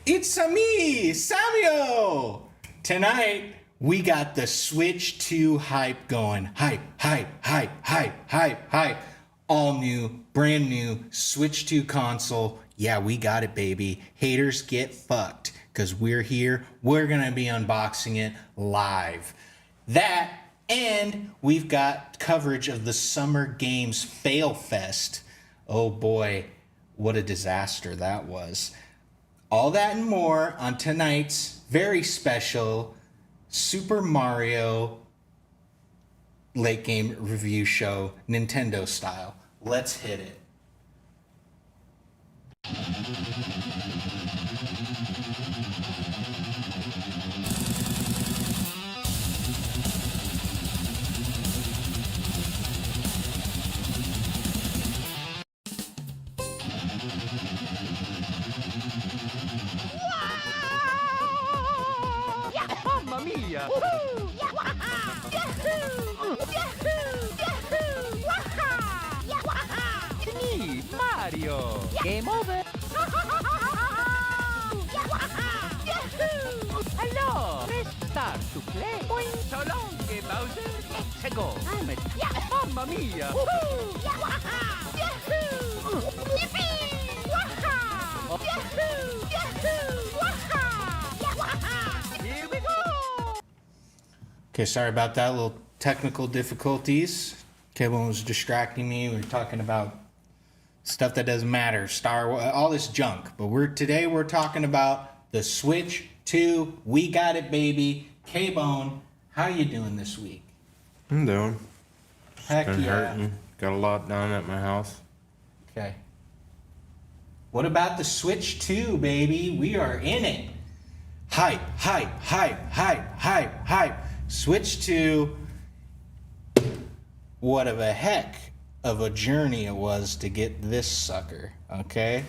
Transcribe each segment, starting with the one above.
It's me, Samuel. Tonight we got the Switch 2 hype going. Hype, hype, hype, hype, hype, hype. All new, brand new Switch 2 console. Yeah, we got it, baby. Haters get fucked because we're here. We're going to be unboxing it live. That, and we've got coverage of the Summer Games Fail Fest. Oh boy, what a disaster that was. All that and more on tonight's very special Super Mario late game review show, Nintendo style. Let's hit it. Mamma mia! Woohoo! Yahoo! Yahoo! Yahoo! Waha! Yawaha! It's me, Mario! Game over! Yawaha! Yahoo! Hello! Press start to play! Boing! So long, Game Bowser! Let's go! I'm a... Mamma mia! Woohoo! Yawaha! Yahoo! Yippee! Waha! Yahoo! Yahoo! Waha! Yawaha! Here we go! Okay, sorry about that. Little technical difficulties. Kevin was distracting me. We were talking about stuff that doesn't matter, Star Wars, all this junk. But today we're talking about the Switch 2. We got it, baby. K-Bone, how you doing this week? I'm doing. Heck Been yeah. hurting. Got a lot done at my house. Okay. What about the Switch 2, baby? We are in it. Hype, hype, hype, hype, hype, hype. Switch 2. What of a heck of a journey it was to get this sucker, okay?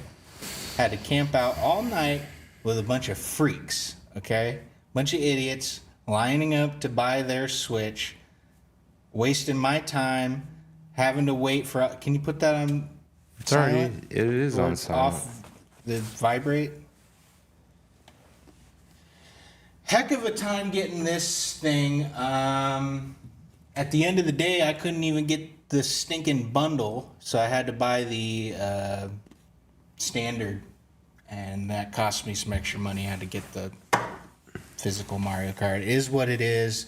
Had to camp out all night with a bunch of freaks, okay? Bunch of idiots lining up to buy their Switch, wasting my time, having to wait for... Can you put that on It's already, silent? it is Or on it's silent. off the vibrate? Heck of a time getting this thing. At the end of the day, I couldn't even get the stinking bundle, so I had to buy the standard, and that cost me some extra money. I had to get the physical Mario Kart. It is what it is.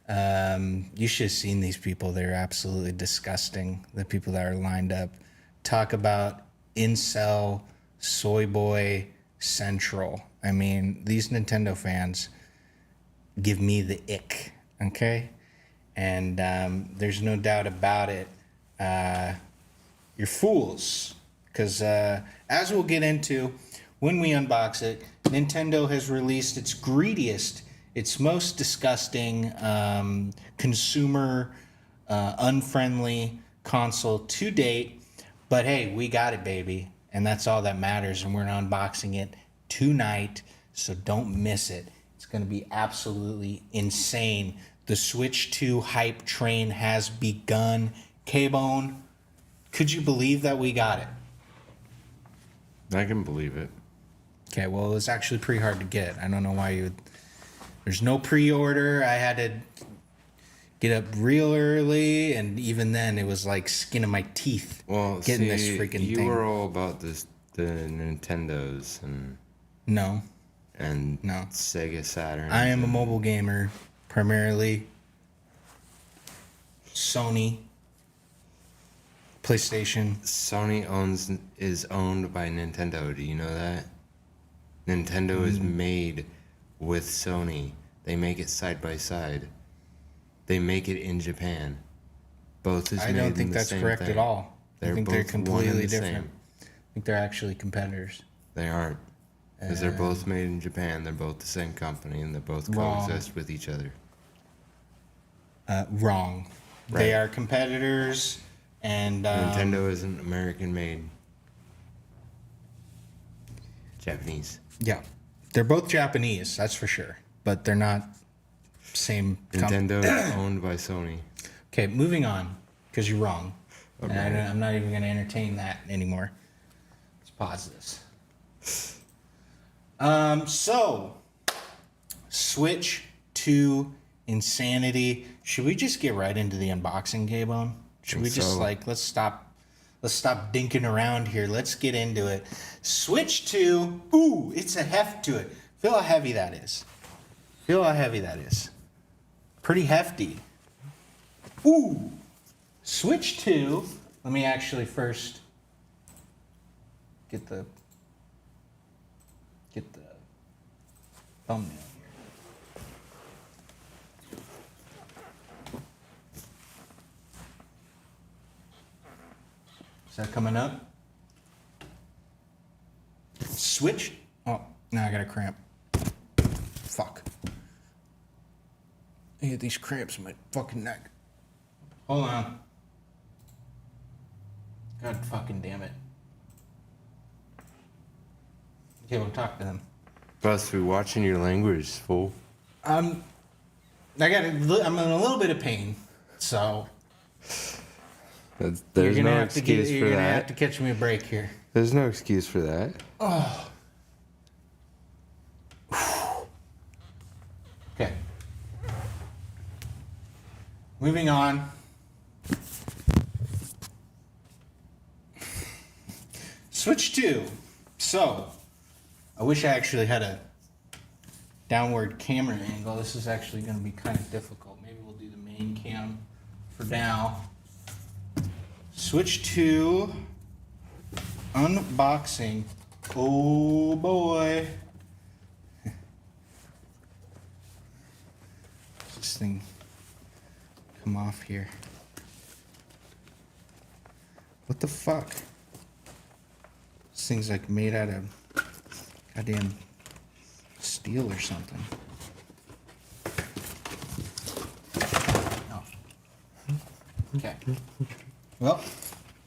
You should have seen these people. They're absolutely disgusting. The people that are lined up. Talk about incel, soy boy central. I mean, these Nintendo fans give me the ick, okay? And there's no doubt about it. You're fools. Because as we'll get into when we unbox it, Nintendo has released its greediest, its most disgusting, consumer, unfriendly console to date. But hey, we got it, baby. And that's all that matters. And we're unboxing it tonight. So don't miss it. It's going to be absolutely insane. The Switch 2 hype train has begun. K-Bone, could you believe that we got it? I can believe it. Okay, well, it was actually pretty hard to get. I don't know why you would... There's no pre-order. I had to get up real early, and even then, it was like skin of my teeth Well, getting see, this freaking you thing. were all about this, the Nintendos No, and No. Sega Saturn. I am a mobile gamer, primarily Sony, PlayStation. Sony is owned by Nintendo. Do you know that? Nintendo is made with Sony. They make it side by side. They make it in Japan. Both is I made don't in think the that's same correct thing. at all. I They're think they're both one and completely the different. same. I think they're actually competitors. They aren't. Because they're both made in Japan. They're both the same company, and they both Wrong. coexist with each other. Wrong. They Right. are competitors, and Nintendo isn't American made. Japanese. yeah, they're both Japanese, that's for sure, but they're not same. Nintendo is owned by Sony. Okay, moving on, because you're wrong. And Okay. I'm not even going to entertain that anymore. Let's pause this. So switch to Insanity. Should we just get right into the unboxing, K-Bone? Should we Think just so. let's stop dinking around here. Let's get into it. Switch to, ooh, it's a heft to it. Feel how heavy that is. Feel how heavy that is. Pretty hefty. Ooh. Switch to, let me actually first get the thumbnail here. Is that coming up? Switch. Oh, now I got a cramp. Fuck. I get these cramps in my fucking neck. Hold on. God fucking damn it. Okay, we'll talk to them. Supposed to be watching your language, fool. I'm in a little bit of pain, so There's you're gonna no have to excuse you're for gonna have that. to catch me a break here. There's no excuse for that. Okay. Moving on. Switch 2. So, I wish I actually had a downward camera angle. This is actually going to be kind of difficult. Maybe we'll do the main cam for now. Switch to unboxing. Oh boy. This thing come off here. What the fuck? This thing's like made out of goddamn steel or something. Oh. Okay. Well,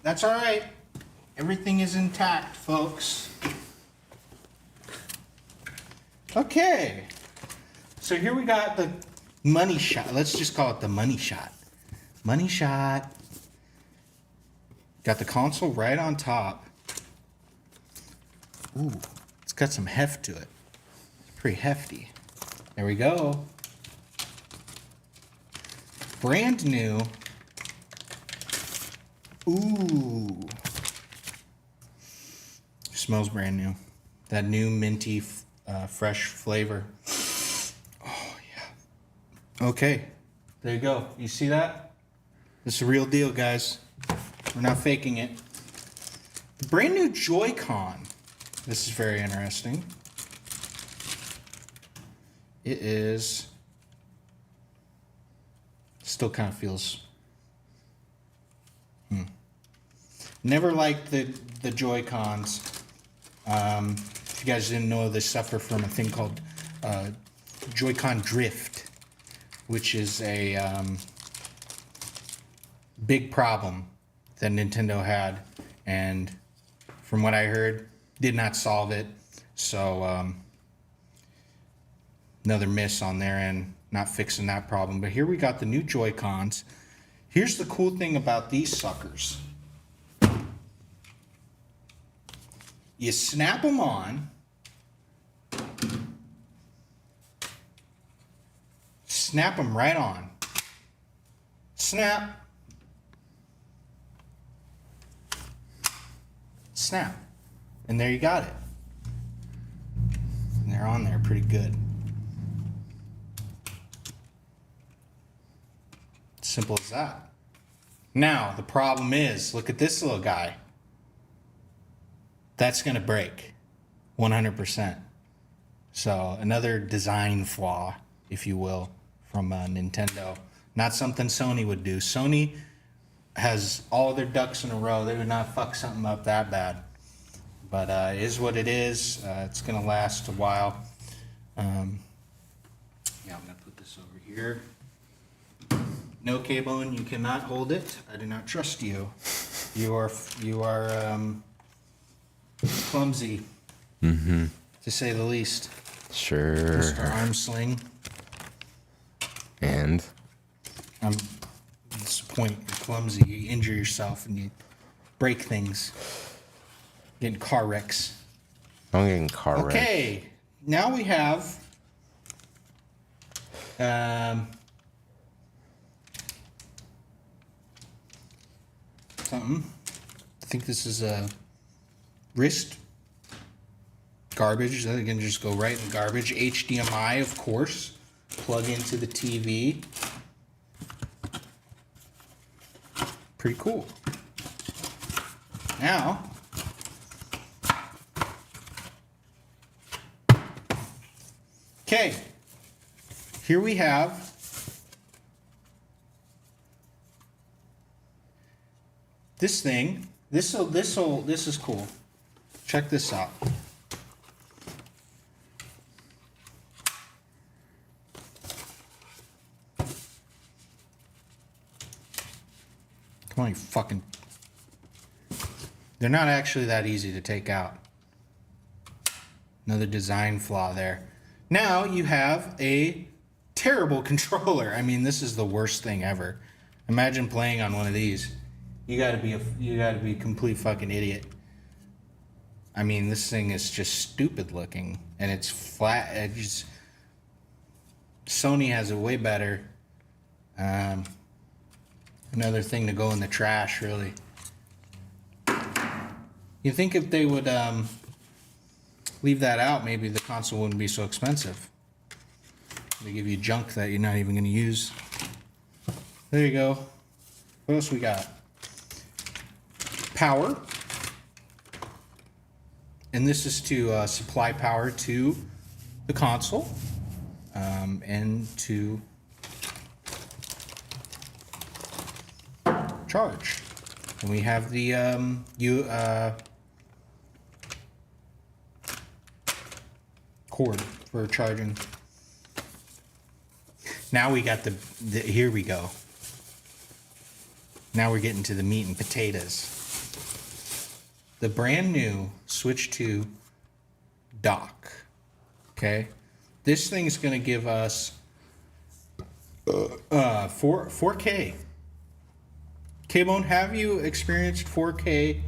that's all right. Everything is intact, folks. Okay. So here we got the money shot. Let's just call it the money shot. Money shot. Got the console right on top. Ooh, it's got some heft to it. It's pretty hefty. There we go. Brand new. Ooh. Smells brand new. That new minty, fresh flavor. Oh, yeah. Okay. There you go. You see that? This is a real deal, guys. We're not faking it. The brand new Joy-Con. This is very interesting. It is... Still kind of feels... Never liked the Joy-Cons. If you guys didn't know, they suffer from a thing called Joy-Con drift, which is a big problem that Nintendo had, and from what I heard, did not solve it. So another miss on their end, not fixing that problem. But here we got the new Joy-Cons. Here's the cool thing about these suckers. You snap them on. Snap them right on. Snap. Snap. And there you got it. And they're on there pretty good. Simple as that. Now, the problem is, look at this little guy. That's going to break 100%. So another design flaw, if you will, from Nintendo. Not something Sony would do. Sony has all their ducks in a row. They would not fuck something up that bad. But it is what it is. It's going to last a while. Yeah, I'm going to put this over here. No, K-Bone, you cannot hold it. I do not trust you. You are clumsy, to say the least. Sure. Mr. Arm Sling. And That's the point. You're clumsy. You injure yourself and you break things. Get in car wrecks. I'm getting car wrecked. Okay. now we have something. I think this is a wrist garbage. That can just go right in the garbage. HDMI, of course. Plug into the TV. Pretty cool. Now, okay, here we have this thing. This is cool. Check this out. Come on, you fucking... They're not actually that easy to take out. Another design flaw there. Now you have a terrible controller. I mean, this is the worst thing ever. Imagine playing on one of these. You gotta be a complete fucking idiot. I mean, this thing is just stupid looking, and it's flat. Sony has it way better. Another thing to go in the trash, really. You think if they would leave that out, maybe the console wouldn't be so expensive. They give you junk that you're not even going to use. There you go. What else we got? Power. And this is to supply power to the console and to charge. And we have the cord for charging. Now we got the here we go. Now we're getting to the meat and potatoes. The brand new Switch 2 dock. Okay, this thing is going to give us 4K. K-Bone, have you experienced 4K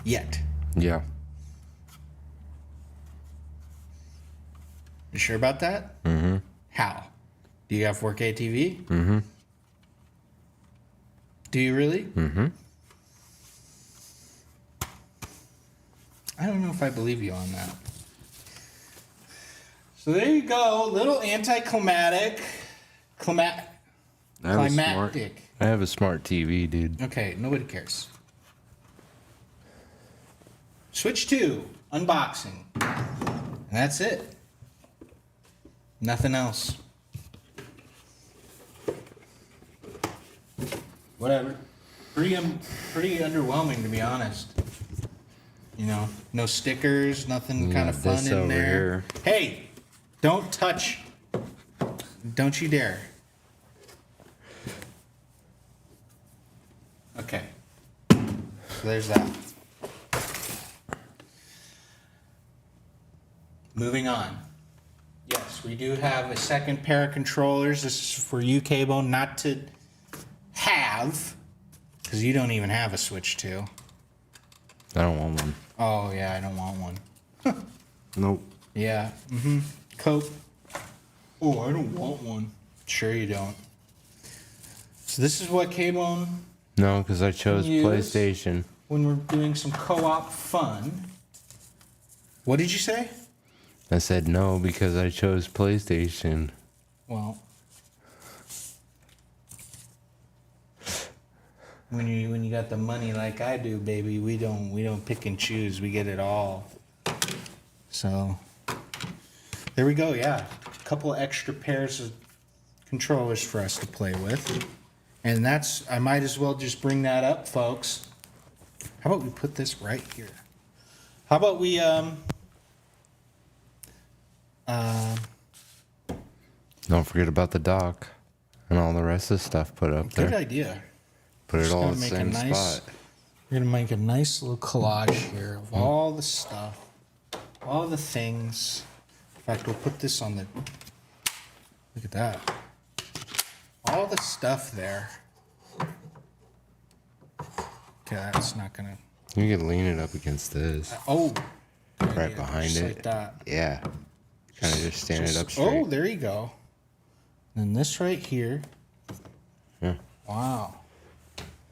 yet? Yeah. You sure about that? Mm-hmm. How? Do you have 4K TV? Mm-hmm. Do you really? Mm-hmm. I don't know if I believe you on that. So there you go, little anticlimactic. Climactic. I have a smart TV, dude. Okay, nobody cares. Switch 2, unboxing. And that's it. Nothing else. Whatever. Pretty underwhelming, to be honest. You know, no stickers, nothing kind of fun this in over there. here. Hey, don't touch. Don't you dare. Okay. So there's that. Moving on. Yes, we do have a second pair of controllers. This is for you, K-Bone, not to have, because you don't even have a Switch 2. I don't want one. Oh, yeah, I don't want one. Nope. Yeah, Coke. Oh, I don't want one. Sure you don't. So this is what K-Bone, No, because I chose Use. PlayStation. when we're doing some co-op fun. What did you say? I said no because I chose PlayStation. Well, when you got the money like I do, baby, we don't pick and choose. We get it all. So there we go. Yeah, a couple extra pairs of controllers for us to play with, and that's. I might as well just bring that up, folks. How about we put this right here? How about we Don't forget about the dock and all the rest of the stuff put up Good there. idea. Put it Just all gonna in the make a same nice- spot. We're gonna make a nice little collage here of all the stuff, all the things. In fact, we'll put this on the. Look at that. All the stuff there. Okay, that's not gonna. You can lean it up against this. Oh. Right yeah, behind just it. like that. Yeah. Trying to just stand it up Oh, straight. there you go. And this right here. Yeah. Wow.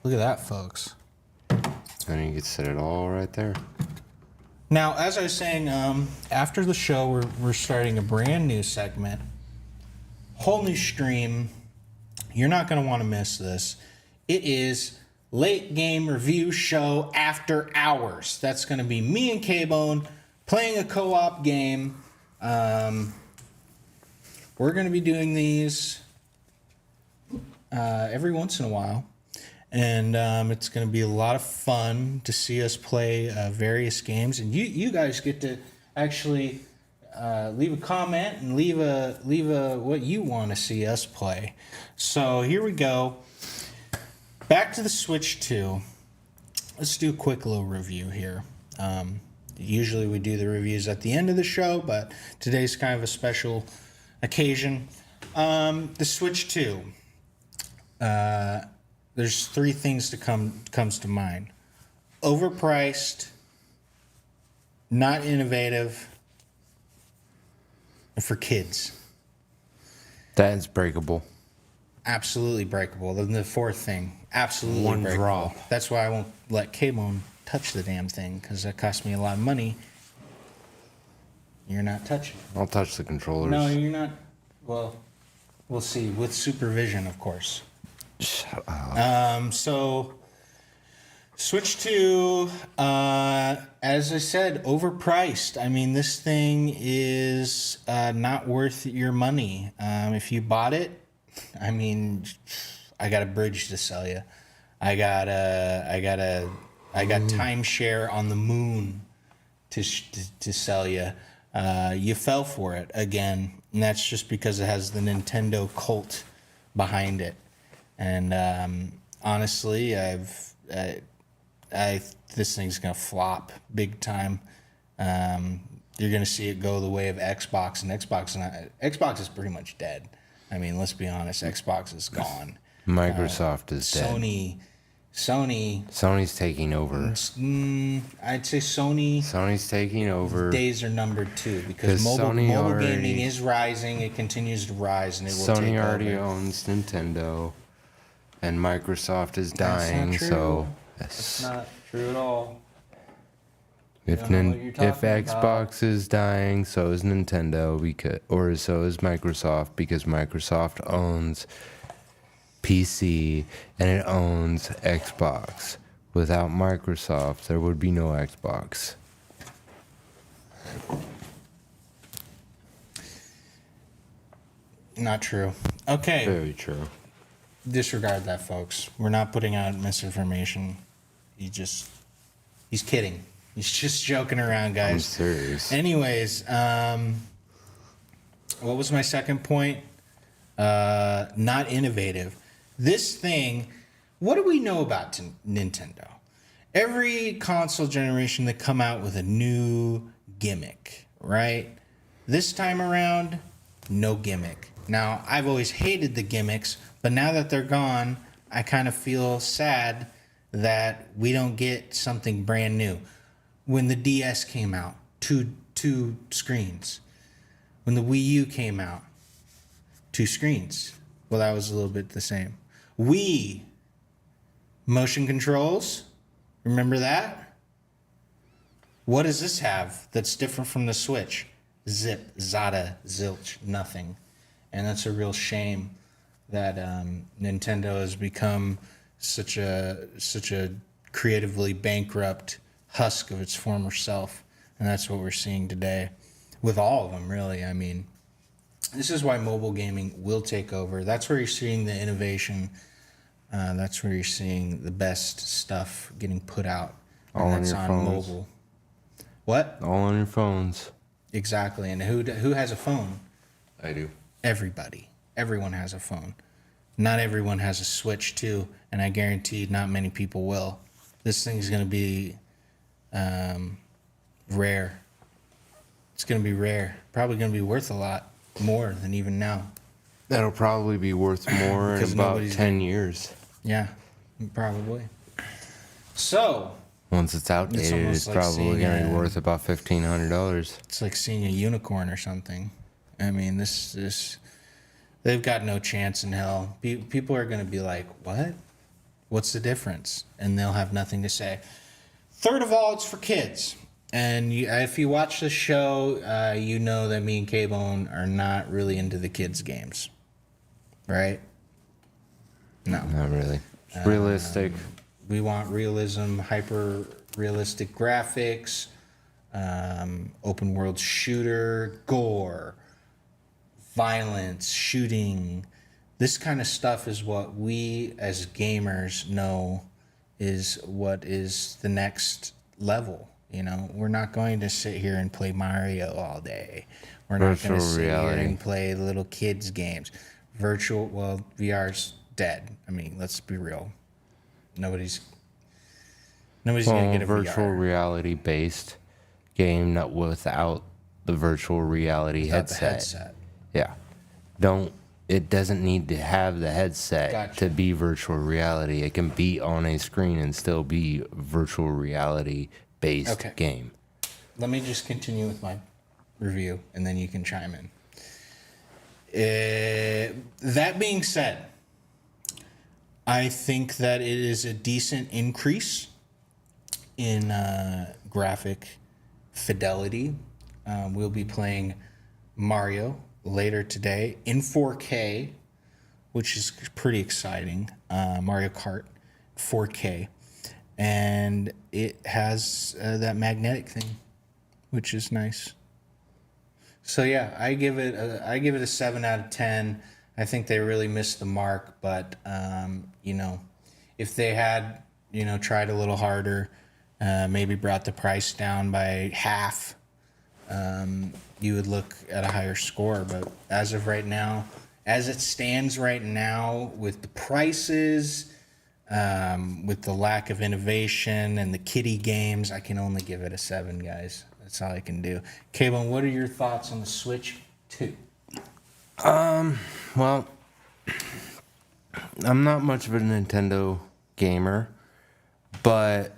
Look at that, folks. And you can set it all right there. Now, as I was saying, after the show, we're starting a brand new segment. Whole new stream. You're not going to want to miss this. It is Late Game Review Show After Hours. That's going to be me and K-Bone playing a co-op game. We're going to be doing these every once in a while. And it's going to be a lot of fun to see us play various games. And you guys get to actually leave a comment and leave a what you want to see us play. So here we go. Back to the Switch 2. Let's do a quick little review here. Usually we do the reviews at the end of the show, but today's kind of a special occasion. The Switch 2. There's three things that comes to mind. Overpriced, not innovative, and for kids. That's breakable. Absolutely breakable. Then the fourth thing, absolutely One breakable. drop. That's why I won't let K-Bone touch the damn thing, because that cost me a lot of money. You're not touching it. I'll touch the controllers. No, you're not. Well, we'll see. With supervision, of course. Shut up. So Switch 2, as I said, overpriced. I mean, this thing is not worth your money. If you bought it, I mean, I got a bridge to sell you. I got timeshare on the moon to sell you. You fell for it again, and that's just because it has the Nintendo cult behind it. And honestly, this thing's gonna flop big time. You're gonna see it go the way of Xbox, and Xbox is pretty much dead. I mean, let's be honest, Xbox is gone. Microsoft is dead. Sony's taking over. I'd say Sony's taking over. days are numbered too, because 'Cause mobile Sony already- gaming is rising. It continues to rise, and it will Sony take already over. owns Nintendo, and Microsoft is That's not dying. true. So It's not true at all. if don't know what you're if talking Xbox is dying, so is Nintendo, or so is Microsoft, because Microsoft owns PC and it owns Xbox. Without Microsoft, there would be no Xbox. Not true. Okay. Very true. Disregard that, folks. We're not putting out misinformation. He's kidding. He's just joking around, I'm guys. serious. Anyways, what was my second point? Not innovative. This thing, what do we know about Nintendo? Every console generation, they come out with a new gimmick, right? This time around, no gimmick. Now, I've always hated the gimmicks, but now that they're gone, I kind of feel sad that we don't get something brand new. When the DS came out, two screens. When the Wii U came out, 2 screens. Well, that was a little bit the same. Wii motion controls. Remember that? What does this have that's different from the Switch? Zip, zada, zilch, nothing. And that's a real shame that Nintendo has become such a creatively bankrupt husk of its former self. And that's what we're seeing today with all of them, really. I mean, this is why mobile gaming will take over. That's where you're seeing the innovation. That's where you're seeing the best stuff getting put out. All on that's your on phones. mobile. What? All on your phones. Exactly. And who has a phone? I do. Everybody. Everyone has a phone. Not everyone has a Switch too, and I guarantee not many people will. This thing's going to be rare. It's going to be rare. Probably going to be worth a lot more than even now. That'll probably be worth more in Because about nobody's 10 years. Yeah, probably. So, Once it's outdated, almost it's like probably seeing going to be a- worth about $1,500. It's like seeing a unicorn or something. I mean, this they've got no chance in hell. People are going to be like, "What? What's the difference?" And they'll have nothing to say. Third of all, it's for kids. And if you watch the show, you know that me and K-Bone are not really into the kids' games. Right? No. Not really. Realistic. We want realism, hyper realistic graphics, open world shooter, gore, violence, shooting. This kind of stuff is what we as gamers know is what is the next level. You know, we're not going to sit here and play Mario all day. We're not going Virtual to sit reality. here and play little kids games. VR's dead. I mean, let's be real. Nobody's gonna get a virtual VR reality based game not without the virtual reality without the headset. Yeah. It doesn't need to have the headset Gotcha. to be virtual reality. It can be on a screen and still be virtual reality based Okay. game. Let me just continue with my review, and then you can chime in. That being said, I think that it is a decent increase in graphic fidelity. We'll be playing Mario later today in 4K, which is pretty exciting. Mario Kart 4K. And it has that magnetic thing, which is nice. So yeah, I give it a 7 out of 10. I think they really missed the mark, but you know, if they had, you know, tried a little harder, maybe brought the price down by half, you would look at a higher score. But as of right now, as it stands right now, with the prices, with the lack of innovation and the kiddie games, I can only give it a 7, guys. That's all I can do. Kayvon, what are your thoughts on the Switch 2? Well, I'm not much of a Nintendo gamer, but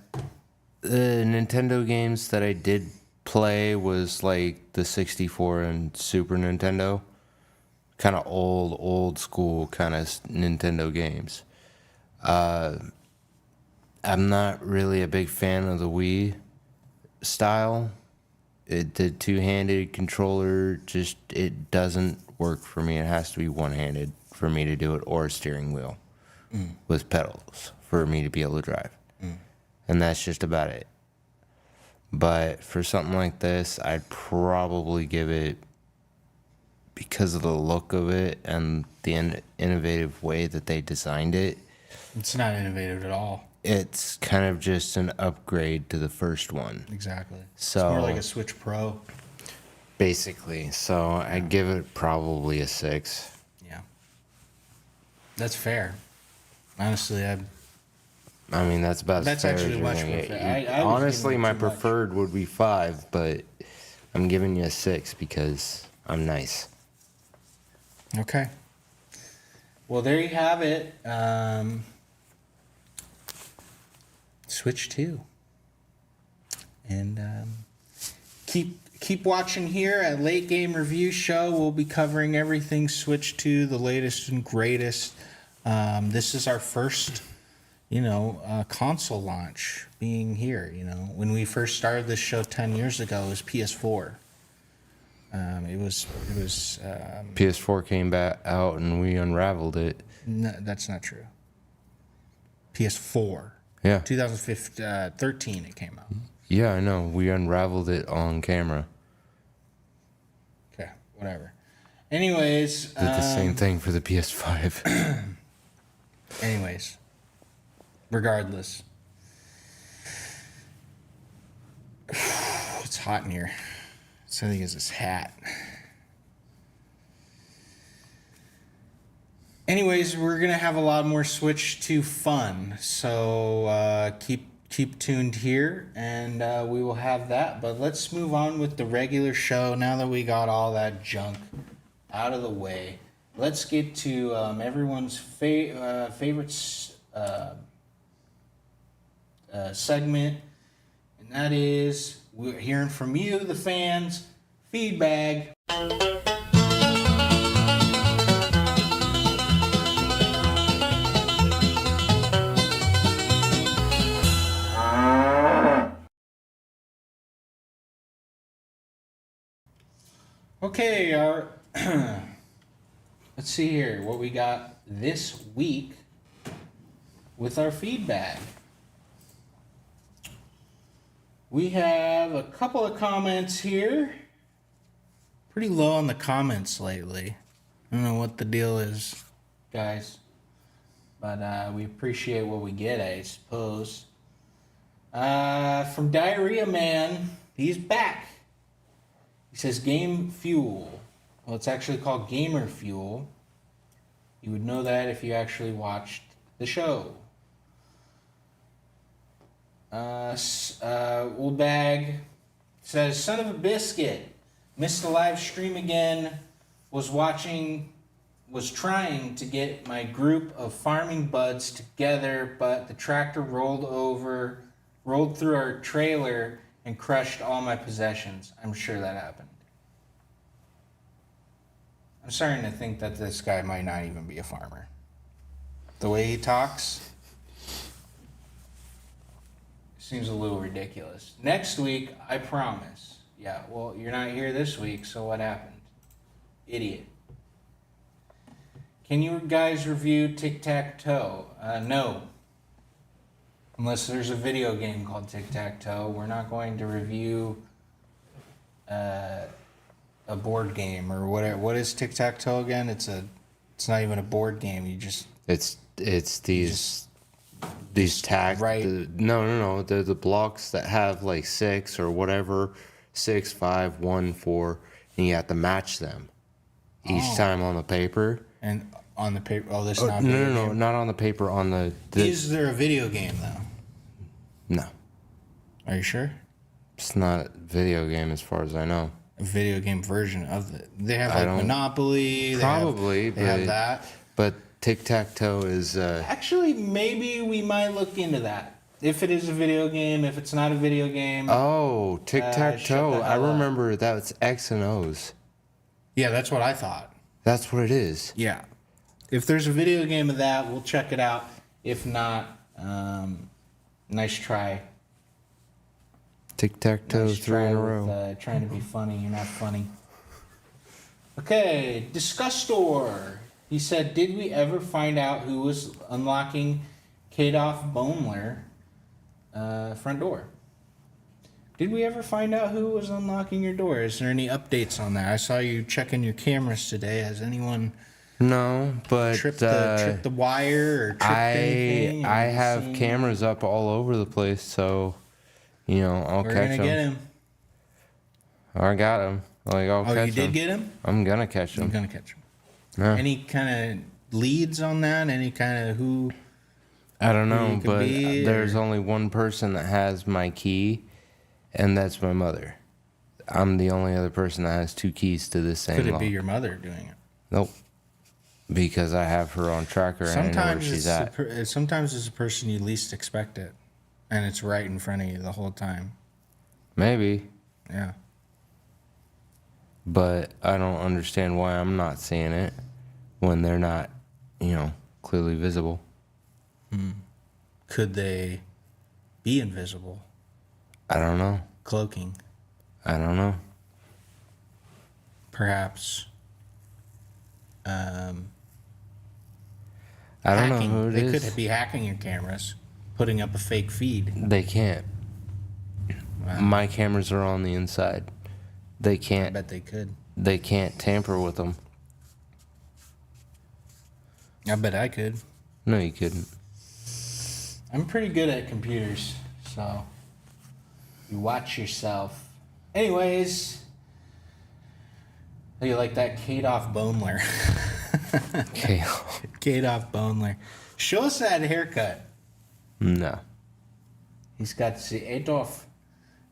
the Nintendo games that I did play was like the 64 and Super Nintendo. Kind of old school kind of Nintendo games. I'm not really a big fan of the Wii style. The two-handed controller it doesn't work for me. It has to be one-handed for me to do it, or a steering wheel with pedals for me to be able to drive. And that's just about it. But for something like this, I'd probably give it, because of the look of it and the innovative way that they designed it, It's not innovative at all. it's kind of just an upgrade to the first one. Exactly. So- it's more like a Switch Pro. Basically. So I'd give it probably a 6. Yeah. That's fair. Honestly, I mean, that's about That's as fair actually as you're much gonna more get. fair. I was Honestly, giving it my too much. preferred would be 5, but I'm giving you a 6 because I'm nice. okay. Well, there you have it. Switch 2. And keep watching here at Late Game Review Show. We'll be covering everything Switch 2, the latest and greatest. This is our first, console launch being here. When we first started this show 10 years ago, it was PS4. It was PS4 came back out and we unraveled it. no, that's not true. PS4. Yeah. 2013 it came out. Yeah, I know. We unraveled it on camera. Okay, whatever. Anyways, Did the same thing for the PS5. Regardless. It's hot in here. So I think it's this hat. Anyways, we're gonna have a lot more Switch 2 fun, so keep tuned here, and we will have that. But let's move on with the regular show. Now that we got all that junk out of the way, let's get to everyone's favorite segment, That is, we're hearing from you, the fans. Feedback. Okay, let's see here what we got this week with our feedback. We have a couple of comments here. Pretty low on the comments lately. I don't know what the deal is, guys. But we appreciate what we get, I suppose. From Diarrhea Man, he's back. He says Game Fuel. Well, it's actually called Gamer Fuel. You would know that if you actually watched the show. Old Bag says, son of a biscuit. Missed the live stream again. Was trying to get my group of farming buds together, but the tractor rolled through our trailer and crushed all my possessions. I'm sure that happened. I'm starting to think that this guy might not even be a farmer. The way he talks seems a little ridiculous. Next week, I promise. Yeah, well, you're not here this week, so what happened? Idiot. Can you guys review Tic-Tac-Toe? No. Unless there's a video game called Tic-Tac-Toe. We're not going to review a board game or whatever. What is Tic-Tac-Toe again? It's not even a board game. You just... It's these tag... Right. No. They're the blocks that have like 6 or whatever. 6, 5, 1, 4. And you have to match them each time on the paper. And on the paper... Oh, this is not a No, video game? no, not on the paper, on the... Is there a video game, though? No. Are you sure? It's not a video game as far as I know. A video game version of it. They have like Monopoly. Probably. They have that. But Tic-Tac-Toe is... Actually, maybe we might look into that. If it is a video game, if it's not a video game. Oh, shut Tic-Tac-Toe. the I hell up. remember that's X and O's. Yeah, that's what I thought. That's what it is. Yeah. If there's a video game of that, we'll check it out. If not, nice try. Tic-Tac-Toe, Nice 3 try in a with, row. trying to be funny. You're not funny. Okay, Disgustor. He said, did we ever find out who was unlocking Kadoff Boemler front door? Did we ever find out who was unlocking your door? Is there any updates on that? I saw you checking your cameras today. Has anyone No, but tripped the wire or tripped anything? I Or have seen- cameras up all over the place, so I'll We're catch gonna them. get him. I got him. Like I'll Oh, catch you did him. get him? I'm gonna catch I'm him. gonna catch him. Yeah. Any kind of leads on that? Any kind of who? I don't who know, you could but be, there's or- only one person that has my key, and that's my mother. I'm the only other person that has 2 keys to this same Could it lock. be your mother doing it? Nope. Because I have her on tracker and I know where Sometimes she's it's at. sometimes it's the person you least expect it, and it's right in front of you the whole time. Maybe, Yeah. but I don't understand why I'm not seeing it when they're not, clearly visible. Could they be invisible, I don't know. cloaking? I don't know. Perhaps. I don't Hacking. know who it They is. could be hacking your cameras, putting up a fake feed. They can't. Wow. My cameras are on the inside. They I can't. bet they could. They can't tamper with them. I bet I could. No, you couldn't. I'm pretty good at computers, so you watch yourself. Anyways, how do you like that Kadoff Boemler? Okay. Kadoff Boemler. Show us that haircut. No. He's got the Adolf.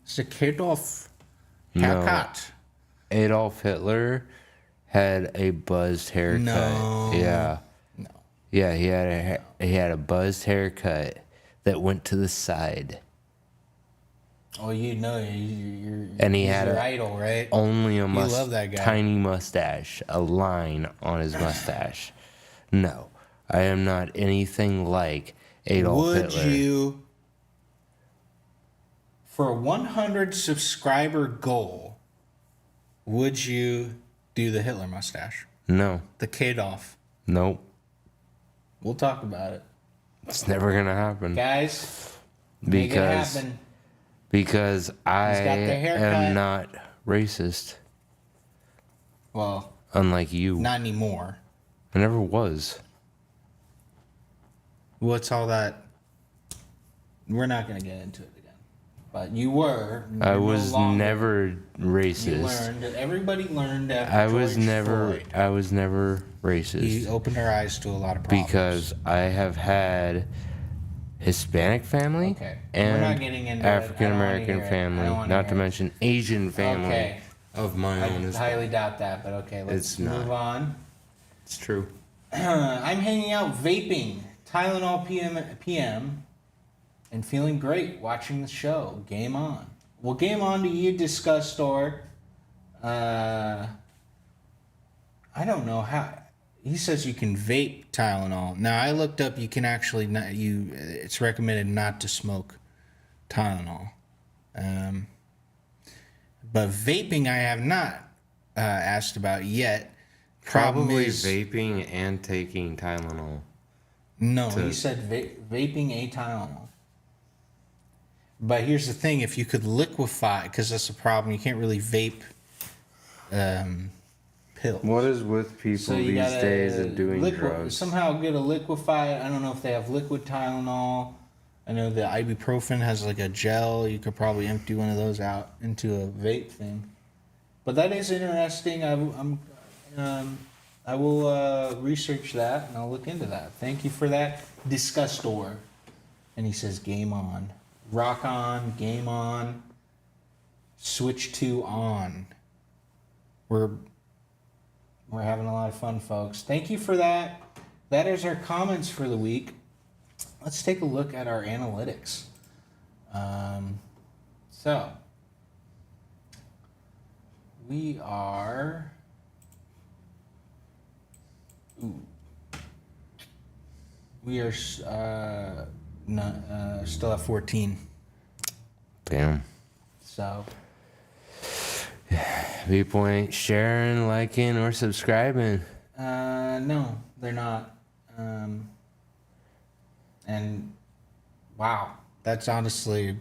It's the Kadoff No. haircut. Adolf Hitler had a buzzed haircut. No. Yeah. No. Yeah, he had a buzzed haircut that went to the side. Oh, you know, you're And he he's had your a- idol, right? Only a love that guy. tiny mustache, a line on his mustache. No, I am not anything like Adolf Would Hitler. you, for a 100 subscriber goal, would you do the Hitler mustache? No, The Kadolf? nope. We'll talk about it. It's never gonna happen Guys, make it because happen. because I got the haircut. am not racist, Well, unlike you. not anymore. I never was. What's all that? We're not going to get into it again. But you were. I You're no was longer. never You racist. learned. Everybody learned after I was George never. Floyd. I was never racist. You opened our eyes to a lot of problems. Because I have had Hispanic family Okay. We're not and getting into it. I don't African wanna American hear it. I family, don't wanna not to hear it. mention Asian family Okay. of my own I as highly well. doubt that, but okay, let's It's not. move on. It's true. I'm hanging out vaping Tylenol PM and feeling great watching the show. Game on. Well, game on to you, Discuss Store. I don't know how. He says you can vape Tylenol. Now I looked up. You can actually not. It's recommended not to smoke Tylenol. But vaping, I have not asked about yet. Problem Probably is, vaping and taking Tylenol. no, to- he said vaping a Tylenol. But here's the thing: if you could liquefy, because that's a problem, you can't really vape pills. What is with people So you these gotta days and doing drugs? somehow get a liquefied. I don't know if they have liquid Tylenol. I know the ibuprofen has like a gel. You could probably empty one of those out into a vape thing. But that is interesting. I will research that and I'll look into that. Thank you for that, Disgustor. And he says, "Game on, rock on, game on, switch to on." We're having a lot of fun, folks. Thank you for that. That is our comments for the week. Let's take a look at our analytics. So, we are... Ooh. We are still at 14. Damn. So, People ain't sharing, liking, or subscribing. no, they're not. And wow, that's honestly,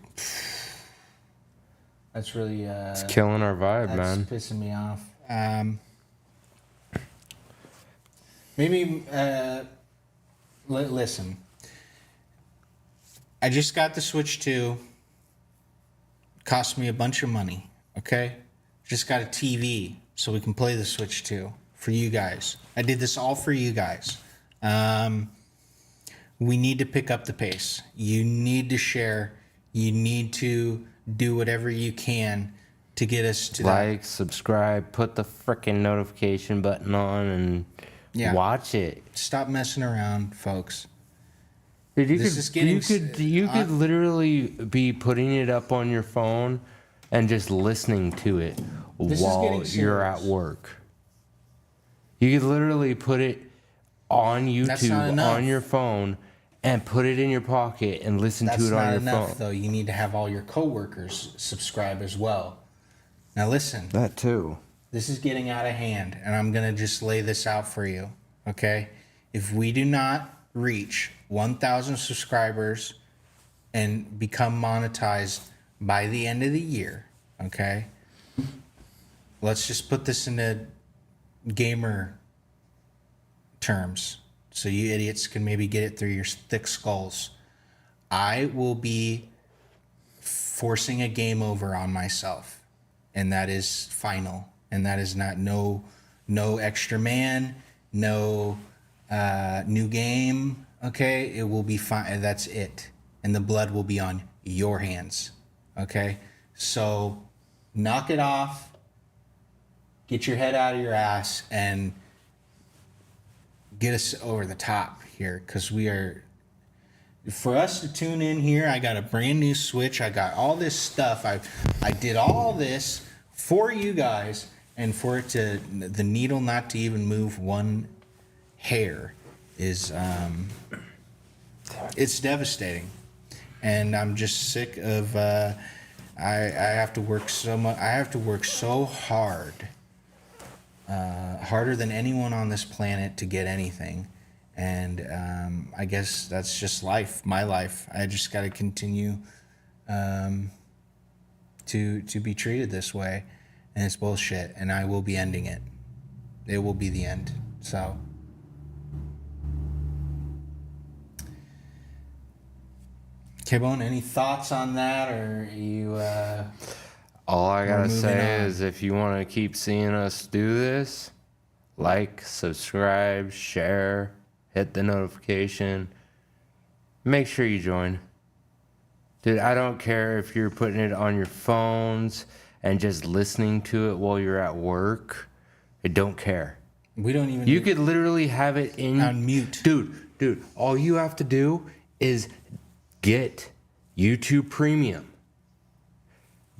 that's really It's killing our vibe, that's man. pissing me off. Maybe listen. I just got the Switch 2. Cost me a bunch of money. Okay, just got a TV so we can play the Switch 2 for you guys. I did this all for you guys. We need to pick up the pace. You need to share. You need to do whatever you can to get us to that. Like, subscribe, put the freaking notification button on, and Yeah. watch it. Stop messing around, folks. Dude, This is getting you could literally be putting it up on your phone and just listening to it This is while getting you're at serious. work. You could literally put it on That's not YouTube enough. on your phone and put it in your pocket and listen That's to it on not your enough, phone. though. You need to have all your coworkers subscribe as well. Now, listen. That too. This is getting out of hand, and I'm going to just lay this out for you, okay? If we do not reach 1,000 subscribers and become monetized by the end of the year, okay? Let's just put this into gamer terms so you idiots can maybe get it through your thick skulls. I will be forcing a game over on myself, and that is final. And that is not no extra man, no new game. Okay, it will be fine. That's it, and the blood will be on your hands. Okay, so knock it off. Get your head out of your ass and get us over the top here, because we are for us to tune in here, I got a brand new Switch. I got all this stuff. I did all this for you guys, and for it to the needle not to even move one hair is it's devastating, and I'm just sick of. I have to work so much. I have to work so hard, harder than anyone on this planet to get anything. And I guess that's just life, my life. I just got to continue to be treated this way, and it's bullshit. And I will be ending it. It will be the end. So, K-Bone, any thoughts on that, or you? All I gotta moving say on. is, if you want to keep seeing us do this, like, subscribe, share, hit the notification. Make sure you join. Dude, I don't care if you're putting it on your phones and just listening to it while you're at work. I don't care. We don't even. You could literally have it in On mute. Dude, all you have to do is get YouTube Premium.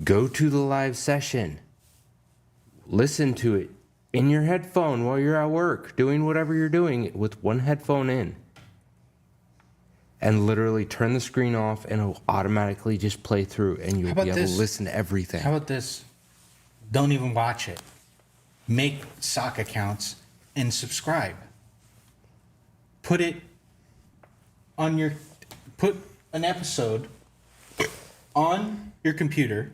Go to the live session. Listen to it in your headphone while you're at work, doing whatever you're doing with one headphone in. And literally turn the screen off and it'll automatically just play through, and you'll about be able this? to listen to everything. How about this? Don't even watch it. Make sock accounts and subscribe. Put it on your. Put an episode on your computer.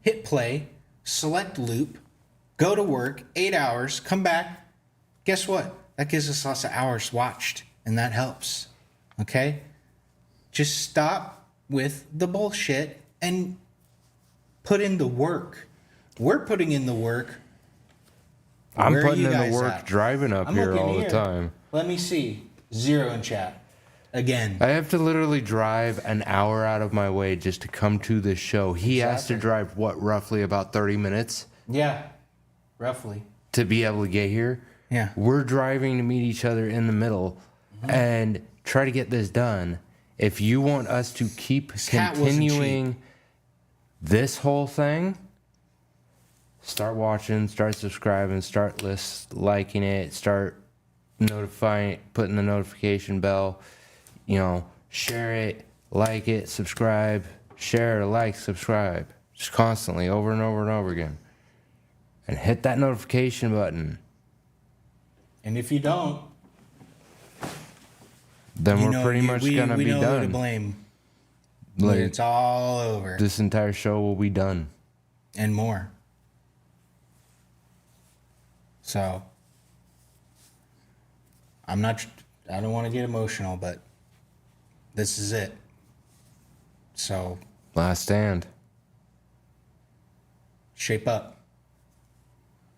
Hit play. Select loop. Go to work. 8 hours. Come back. Guess what? That gives us lots of hours watched, and that helps. Okay? Just stop with the bullshit and put in the work. We're putting in the work. I'm Where are putting you in the guys work at? driving up I'm here looking all the here. time. Let me see. 0 in chat. Again. I have to literally drive an hour out of my way just to come to this show. He has to Exactly. drive, what, roughly about 30 minutes Yeah. Roughly. to be able to get here? Yeah. We're driving to meet each other in the middle and try to get this done. If you want us to keep cat wasn't continuing this whole thing, start watching, start subscribing, start liking it, start notifying, putting the notification bell, share it, like it, subscribe, share, like, subscribe, just constantly over and over and over again. And hit that notification button. And if you don't, Then we're pretty you- much we gonna be know who to done. blame. Like, It's all over. this entire show will be done. And more. So, I don't want to get emotional, but this is it. So, Last stand. shape up.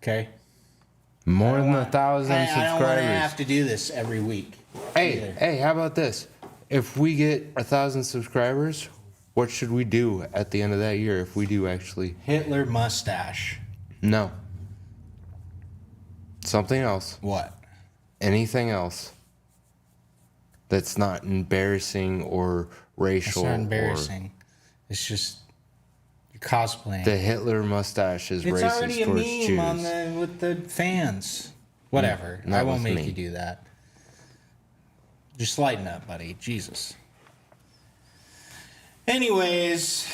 Okay? More than 1,000 I don't want to subscribers. have to do this every week. either. Hey, how about this? If we get 1,000 subscribers, what should we do at the end of that year if we do actually? Hitler mustache. No. Something else. What? Anything else that's not embarrassing or racial. It's not embarrassing. It's just you're cosplaying. The Hitler mustache is It's racist already a towards meme Jews. on with the fans. Whatever. not I won't with make me. you do that. Just lighten up, buddy. Jesus. Anyways,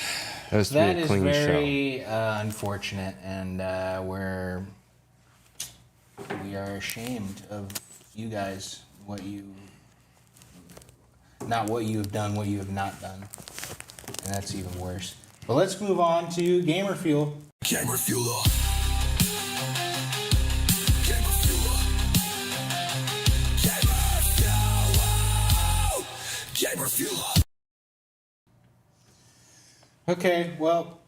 Has to be that a is clean show. very unfortunate, and we are ashamed of you guys. Not what you have done, what you have not done, and that's even worse. But let's move on to Gamer Fuel. Gamer Fuel. Gamer Fuel. Gamer Fuel. Okay, well,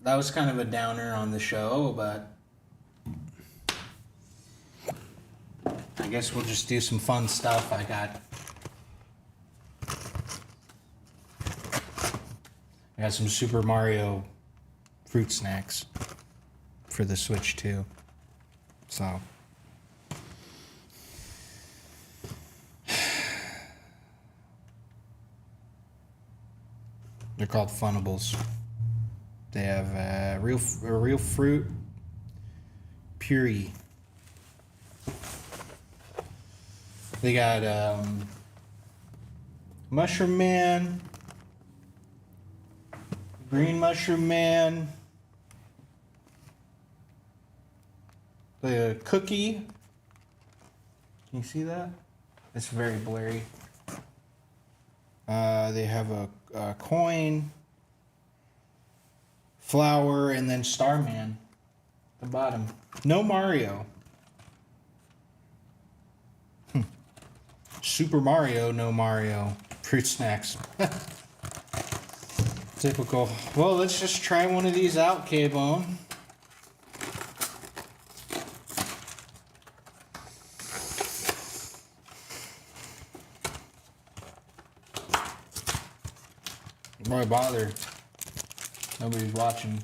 that was kind of a downer on the show, but I guess we'll just do some fun stuff. I got some Super Mario fruit snacks for the Switch too. So They're called Funables. They have real fruit puree. They got Mushroom Man, Green Mushroom Man, the cookie. Can you see that? It's very blurry. They have a coin, flower, and then Starman at the bottom. No Mario. Super Mario, no Mario. Fruit snacks. Typical. Well, let's just try one of these out, K-Bone. Why bother? Nobody's watching.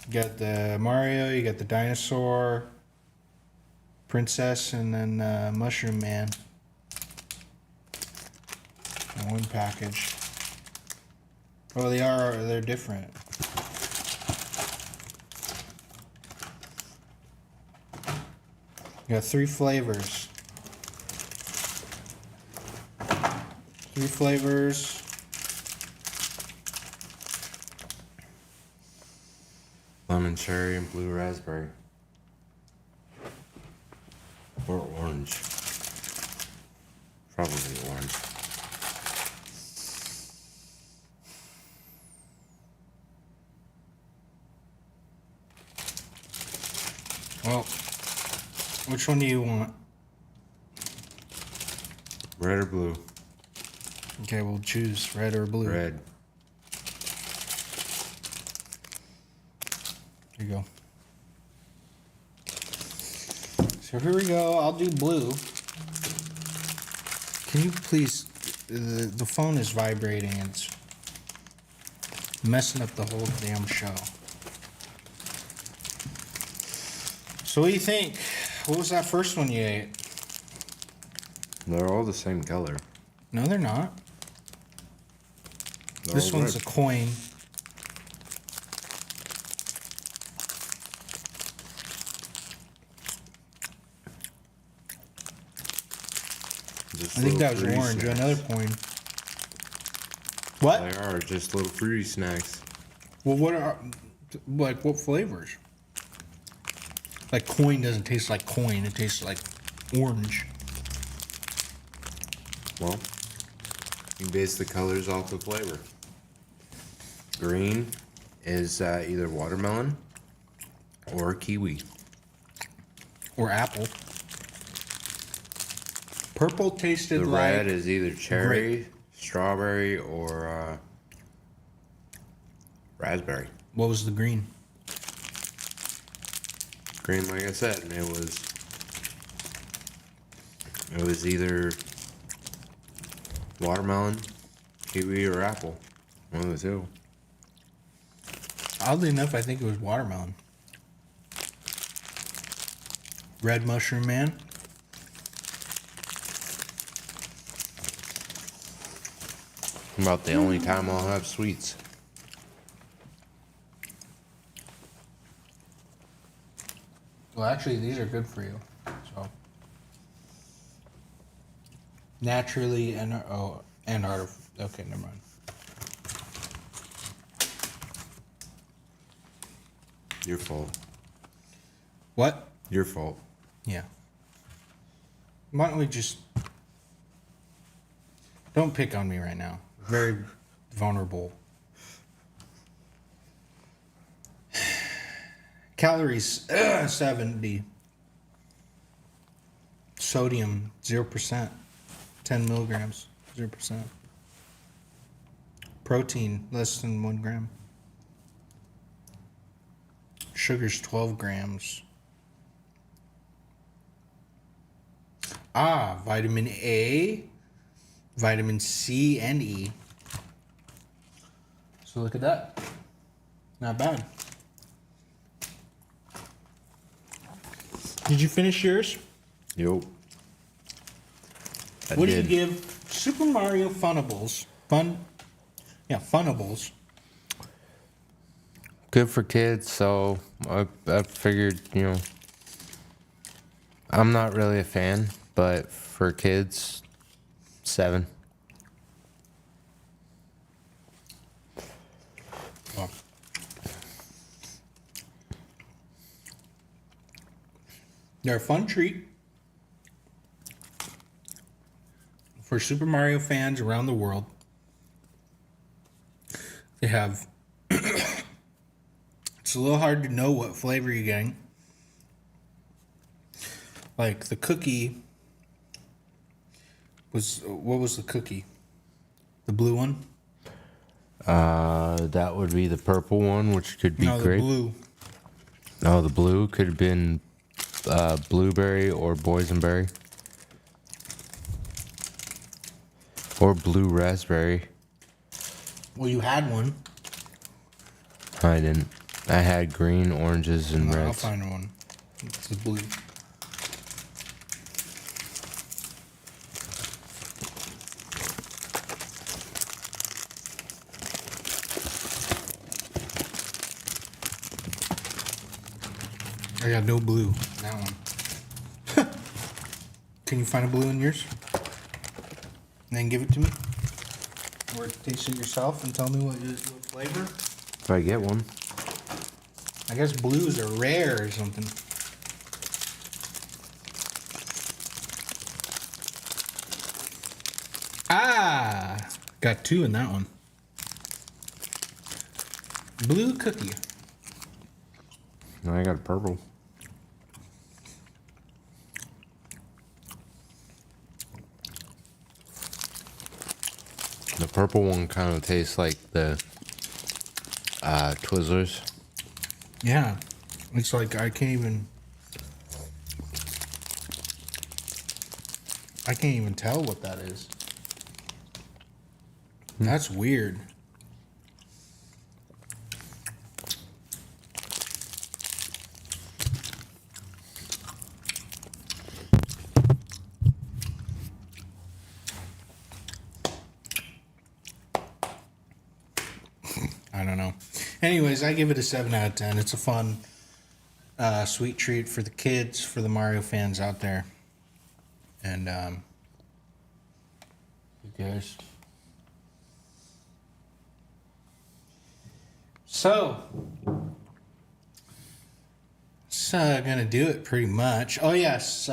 You got the Mario, you got the dinosaur, princess, and then Mushroom Man. In one package. Oh, they're different. You got 3 flavors. 3 flavors. Lemon cherry and blue raspberry. Or orange. Probably orange. Well, which one do you want? Red or blue? Okay, we'll choose red or blue. Red. Here you go. So here we go. I'll do blue. Can you please? The phone is vibrating. It's messing up the whole damn show. So what do you think? What was that first one you ate? They're all the same color. No, they're not. They're This all one's red. a coin. Just I think little that was fruity orange. snacks. Another coin. What? They are just little fruity snacks. Well, what are what flavors? Like coin doesn't taste like coin. It tastes like orange. Well, you base the colors off the flavor. Green is either watermelon or kiwi. Or apple. Purple tasted The like red is either cherry, strawberry, or raspberry. what was the green? Green, like I said, it was either watermelon, kiwi, or apple. One of the two. Oddly enough, I think it was watermelon. Red Mushroom Man. About the only time I'll have sweets. Well, actually, these are good for you. So naturally and okay, never mind. Your fault. What? Your fault. Yeah. Why don't we just don't pick on me right now? Very vulnerable. Calories 70. Sodium 0%. 10 milligrams 0%. Protein less than 1 gram. Sugar's 12 grams. Vitamin A, vitamin C, and E. So look at that. Not bad. Did you finish yours? Yup. What do you give Super Mario Funables? Funables. Good for kids, so I figured, I'm not really a fan, but for kids, 7. Well, they're a fun treat for Super Mario fans around the world. They have. It's a little hard to know what flavor you're getting. Like the cookie what was the cookie? The blue one? That would be the purple one, which could be No, the grape. blue. Oh, the blue could have been blueberry or boysenberry. Or blue raspberry. Well, you had one. I didn't. I had green, oranges, and I'll reds. find one. It's the blue. I got no blue in that one. Can you find a blue in yours? And then give it to me? Or taste it yourself and tell me what flavor? If I get one. I guess blues are rare or something. Ah! Got 2 in that one. Blue cookie. No, I got a purple. The purple one kind of tastes like the Twizzlers. Yeah. It's like I can't even tell what that is. That's weird. I don't know. Anyways, I give it a 7 out of 10. It's a fun, sweet treat for the kids, for the Mario fans out there. And, who cares? So, it's gonna do it pretty much. Oh, yes,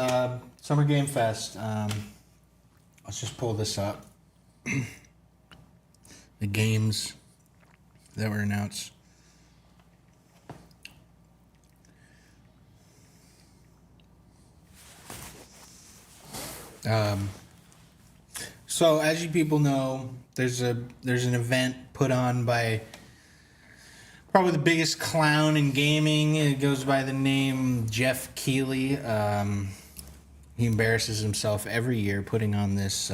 Summer Game Fest. Let's just pull this up. The games that were announced. So as you people know, there's an event put on by probably the biggest clown in gaming. It goes by the name Jeff Keighley. He embarrasses himself every year putting on this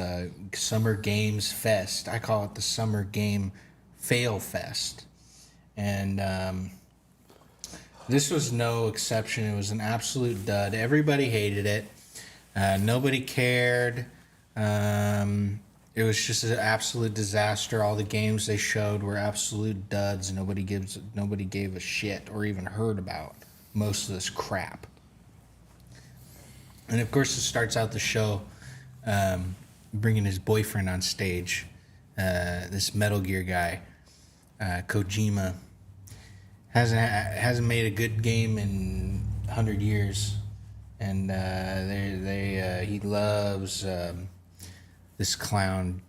Summer Games Fest. I call it the Summer Game Fail Fest. And this was no exception. It was an absolute dud. Everybody hated it. Nobody cared. It was just an absolute disaster. All the games they showed were absolute duds. Nobody gave a shit or even heard about most of this crap. And of course, it starts out the show bringing his boyfriend on stage. This Metal Gear guy, Kojima, hasn't made a good game in 100 years. And he loves this clown,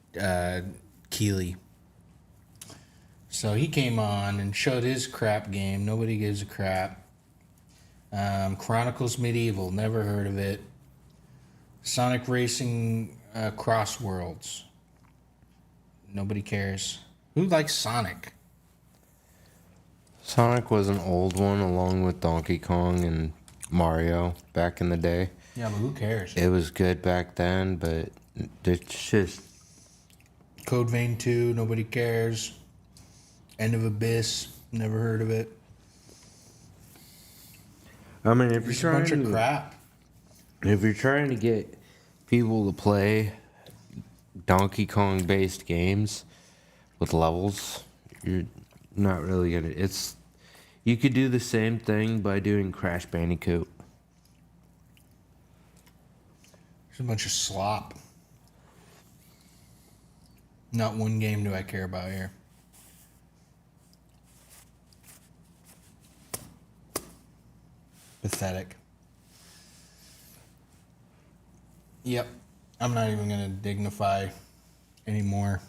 Keighley. So he came on and showed his crap game. Nobody gives a crap. Chronicles Medieval, never heard of it. Sonic Racing Cross Worlds. Nobody cares. Who likes Sonic? Sonic was an old one along with Donkey Kong and Mario back in the day. Yeah, but who cares? It was good back then, but it's just... Code Vein 2, nobody cares. End of Abyss, never heard of it. I mean, if It's a you're bunch trying of to... crap. If you're trying to get people to play Donkey Kong based games with levels, you're not really gonna. You could do the same thing by doing Crash Bandicoot. It's a bunch of slop. Not one game do I care about here. Pathetic. Yep. I'm not even going to dignify anymore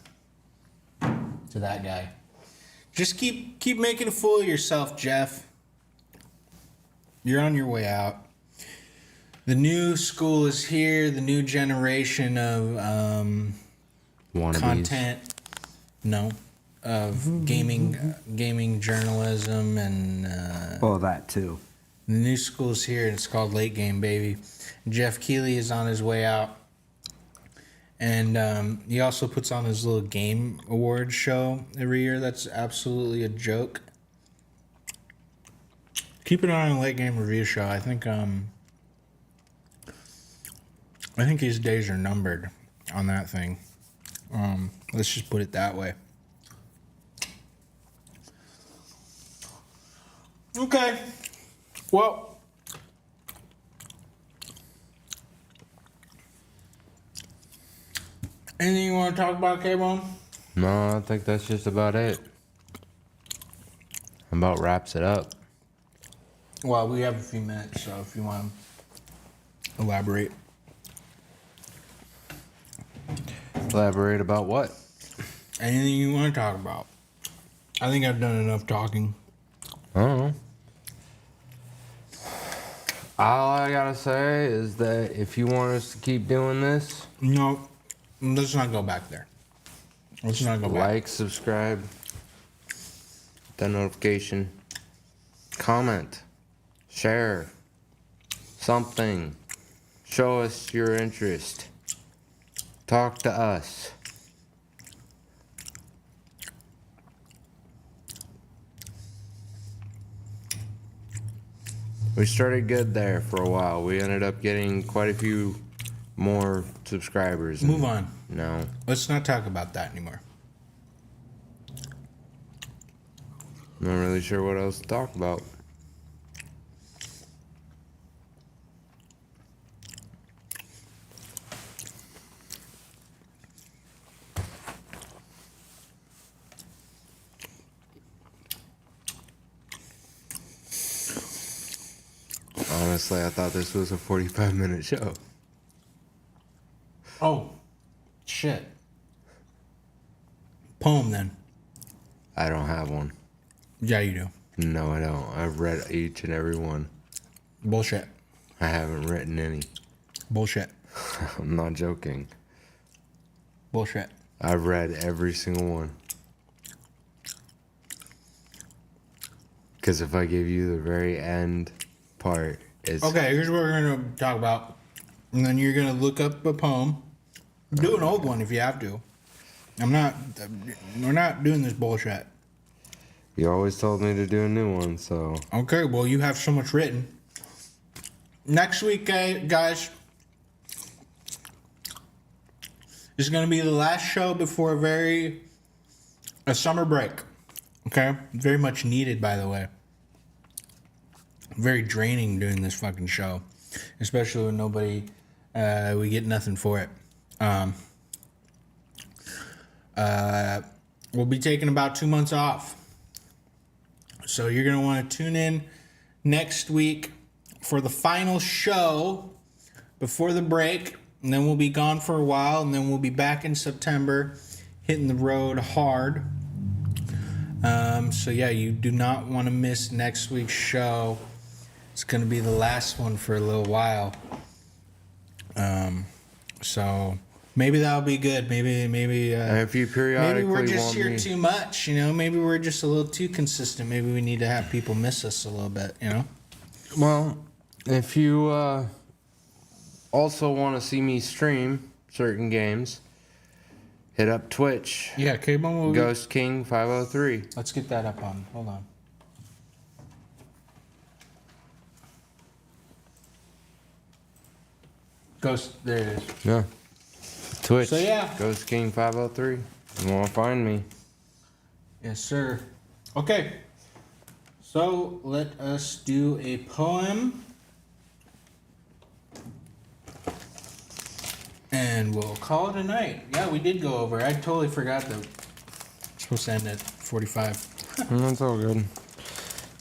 to that guy. Just keep making a fool of yourself, Jeff. You're on your way out. The new school is here. The new generation of Wannabes. content. No. Of gaming journalism and Well, that too. the new school's here, and it's called Late Game, baby. Jeff Keighley is on his way out. And he also puts on his little game awards show every year. That's absolutely a joke. Keep an eye on Late Game Review Show. I think his days are numbered on that thing. Let's just put it that way. Okay. Well, anything you want to talk about, K-Bone? No, I think that's just about it. About wraps it up. Well, we have a few minutes, so if you want to elaborate. Elaborate about what? Anything you want to talk about. I think I've done enough talking. I don't know. All I gotta say is that if you want us to keep doing this, No, let's not go back there. Let's not go back. like, subscribe, the notification, comment, share, something. Show us your interest. Talk to us. We started good there for a while. We ended up getting quite a few more subscribers. Move on. No. Let's not talk about that anymore. Not really sure what else to talk about. Honestly, I thought this was a 45-minute show. Oh, shit. Poem then. I don't have one. Yeah, you do. No, I don't. I've read each and every one. Bullshit. I haven't written any. Bullshit. I'm not joking. Bullshit. I've read every single one. Because if I give you the very end part, it's... Okay, here's what we're going to talk about. And then you're going to look up a poem. Do an old one if you have to. We're not doing this bullshit. You always told me to do a new one, so... Okay, well, you have so much written. Next week, guys, is going to be the last show before a summer break. Okay? Very much needed, by the way. Very draining doing this fucking show. Especially when we get nothing for it. We'll be taking about 2 months off. So you're going to want to tune in next week for the final show before the break. And then we'll be gone for a while. And then we'll be back in September hitting the road hard. So yeah, you do not want to miss next week's show. It's going to be the last one for a little while. So maybe that'll be good. Maybe And if you periodically maybe we're just want here me... too much, you know. Maybe we're just a little too consistent. Maybe we need to have people miss us a little bit, you know. Well, if you also want to see me stream certain games, hit up Twitch. Yeah, K-Bone will Ghost King 503. Let's get that up on. Hold on. Ghost, there it is. Yeah. Twitch. So, yeah. Ghost King 503. You want to find me? Yes, sir. Okay. So let us do a poem. And we'll call it a night. Yeah, we did go over. I totally forgot that we're supposed to end at 45. That's all good.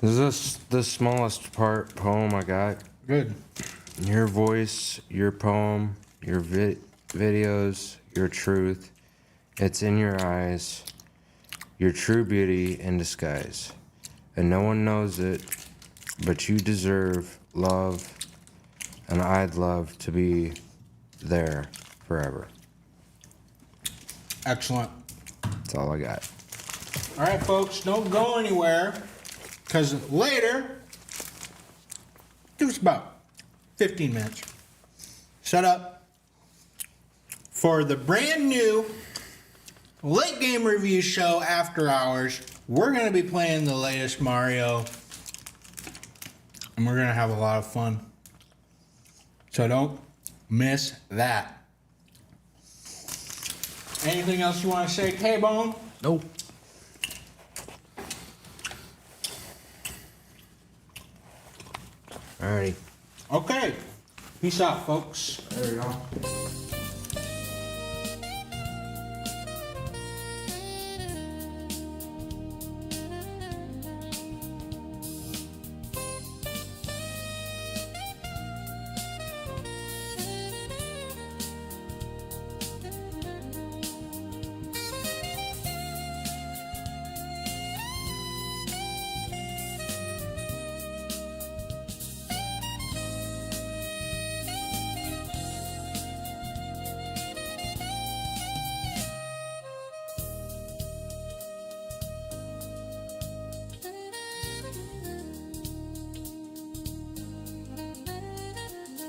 This is the smallest poem I got. Good. Your voice, your poem, your videos, your truth. It's in your eyes. Your true beauty in disguise. And no one knows it, but you deserve love. And I'd love to be there forever. Excellent. That's all I got. All right, folks, don't go anywhere, because later, give us about 15 minutes, set up for the brand new late game review show After Hours. We're going to be playing the latest Mario, and we're going to have a lot of fun. So don't miss that. Anything else you want to say, K-Bone? Nope. Alrighty. Okay. Peace out, folks. There we go.